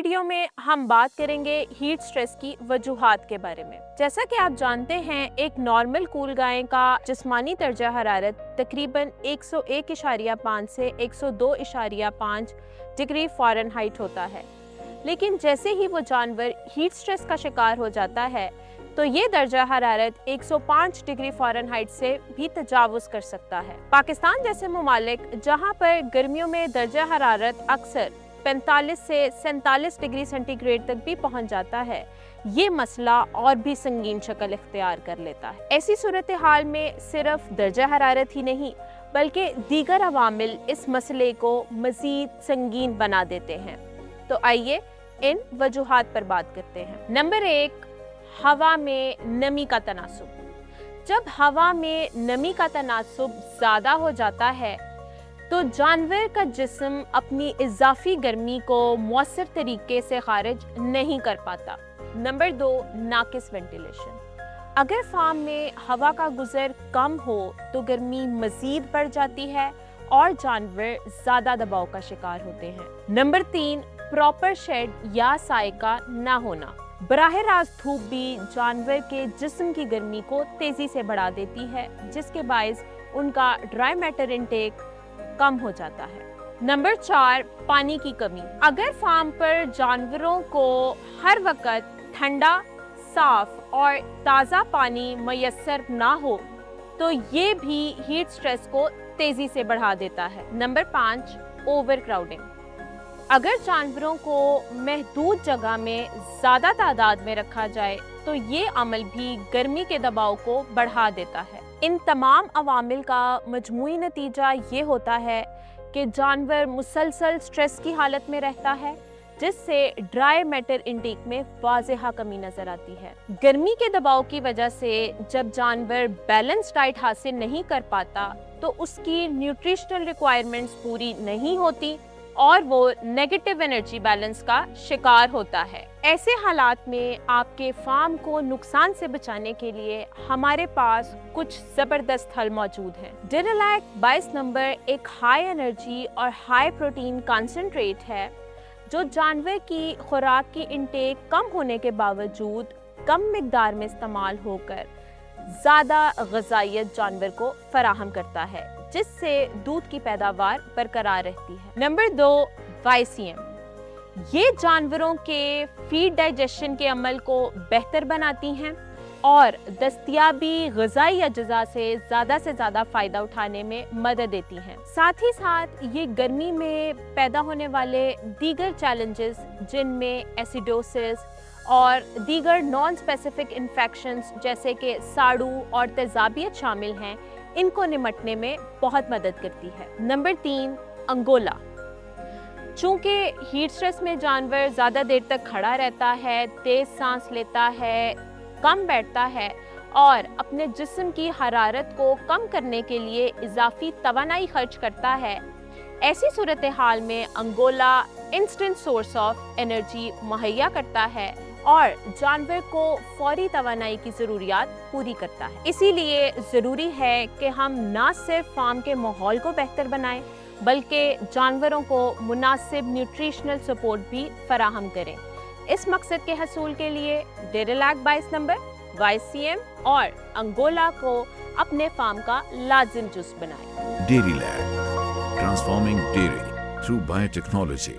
Video میں ہم بات کریں گے ہیٹ سٹریس کی وجوہات کے بارے میں۔ جیسا کہ آپ جانتے ہیں ایک نارمل کول گائے کا جسمانی درجہ حرارت تقریباً 101.5 سے 102.5 ڈگری فارنہائٹ ہوتا ہے، لیکن جیسے ہی وہ جانور ہیٹ سٹریس کا شکار ہو جاتا ہے تو یہ درجہ حرارت 105 ڈگری فارنہائٹ سے بھی تجاوز کر سکتا ہے۔ پاکستان جیسے ممالک جہاں پر گرمیوں میں درجہ حرارت اکثر 45 سے 47 ڈگری سینٹی گریڈ تک بھی پہنچ جاتا ہے، یہ مسئلہ اور بھی سنگین شکل اختیار کر لیتا ہے۔ ایسی صورتحال میں صرف درجہ حرارت ہی نہیں بلکہ دیگر عوامل اس مسئلے کو مزید سنگین بنا دیتے ہیں۔ تو آئیے ان وجوہات پر بات کرتے ہیں۔ نمبر 1، ہوا میں نمی کا تناسب۔ جب ہوا میں نمی کا تناسب زیادہ ہو جاتا ہے تو جانور کا جسم اپنی اضافی گرمی کو مؤثر طریقے سے خارج نہیں کر پاتا۔ نمبر 2، ناقص وینٹیلیشن۔ اگر فارم میں ہوا کا گزر کم ہو تو گرمی مزید بڑھ جاتی ہے اور جانور زیادہ دباؤ کا شکار ہوتے ہیں۔ نمبر 3، پراپر شیڈ یا سائے کا نہ ہونا۔ براہ راست دھوپ بھی جانور کے جسم کی گرمی کو تیزی سے بڑھا دیتی ہے، جس کے باعث ان کا ڈرائی میٹر انٹیک کم ہو جاتا ہے۔ نمبر 4، پانی کی کمی۔ اگر فارم پر جانوروں کو ہر وقت ٹھنڈا، صاف اور تازہ پانی میسر نہ ہو تو یہ بھی ہیٹ سٹریس کو تیزی سے بڑھا دیتا ہے۔ Number 5، over crowding. اگر جانوروں کو محدود جگہ میں زیادہ تعداد میں رکھا جائے تو یہ عمل بھی گرمی کے دباؤ کو بڑھا دیتا ہے۔ ان تمام عوامل کا مجموعی نتیجہ یہ ہوتا ہے کہ جانور مسلسل سٹریس کی حالت میں رہتا ہے، جس سے ڈرائی میٹر انٹیک میں واضح کمی نظر آتی ہے۔ گرمی کے دباؤ کی وجہ سے جب جانور بیلنس ڈائٹ حاصل نہیں کر پاتا تو اس کی نیوٹریشنل ریکوائرمنٹس پوری نہیں ہوتی اور وہ نیگیٹو انرجی بیلنس کا شکار ہوتا ہے۔ ایسے حالات میں آپ کے فارم کو نقصان سے بچانے کے لیے ہمارے پاس کچھ زبردست حل موجود ہیں۔ ڈیریلیک 22 نمبر ایک ہائی انرجی اور ہائی پروٹین کانسنٹریٹ ہے جو جانور کی خوراک کی انٹیک کم ہونے کے باوجود کم مقدار میں استعمال ہو کر زیادہ غذائیت جانور کو فراہم کرتا ہے، جس سے دودھ کی پیداوار برقرار رہتی ہے۔ Number 2، YCM۔ یہ جانوروں کے فیڈ ڈائجیشن کے عمل کو بہتر بناتی ہیں اور دستیابی غذائی اجزاء سے زیادہ فائدہ اٹھانے میں مدد دیتی ہیں۔ ساتھ ہی ساتھ یہ گرمی میں پیدا ہونے والے دیگر چیلنجز جن میں ایسیڈوسس اور دیگر نان اسپیسیفک انفیکشنز جیسے کہ ساڑو اور تیزابیت شامل ہیں، ان کو نمٹنے میں بہت مدد کرتی ہے۔ Number 3، Angola. چونکہ ہیٹ سٹریس میں جانور زیادہ دیر تک کھڑا رہتا ہے، تیز سانس لیتا ہے، کم بیٹھتا ہے اور اپنے جسم کی حرارت کو کم کرنے کے لیے اضافی توانائی خرچ کرتا ہے، ایسی صورتحال میں Angola instant source of energy مہیا کرتا ہے اور جانور کو فوری توانائی کی ضروریات پوری کرتا ہے۔ اسی لیے ضروری ہے کہ ہم نہ صرف فارم کے ماحول کو بہتر بنائیں بلکہ جانوروں کو مناسب نیوٹریشنل سپورٹ بھی فراہم کریں۔ اس مقصد کے حصول کے لیے ڈیریلیک 22 نمبر، YCM اور انگولا کو اپنے فارم کا لازم جز بنائیں۔ ڈیریلیک، ٹرانسفارمنگ ڈیری تھرو بایوٹیکنالوجی۔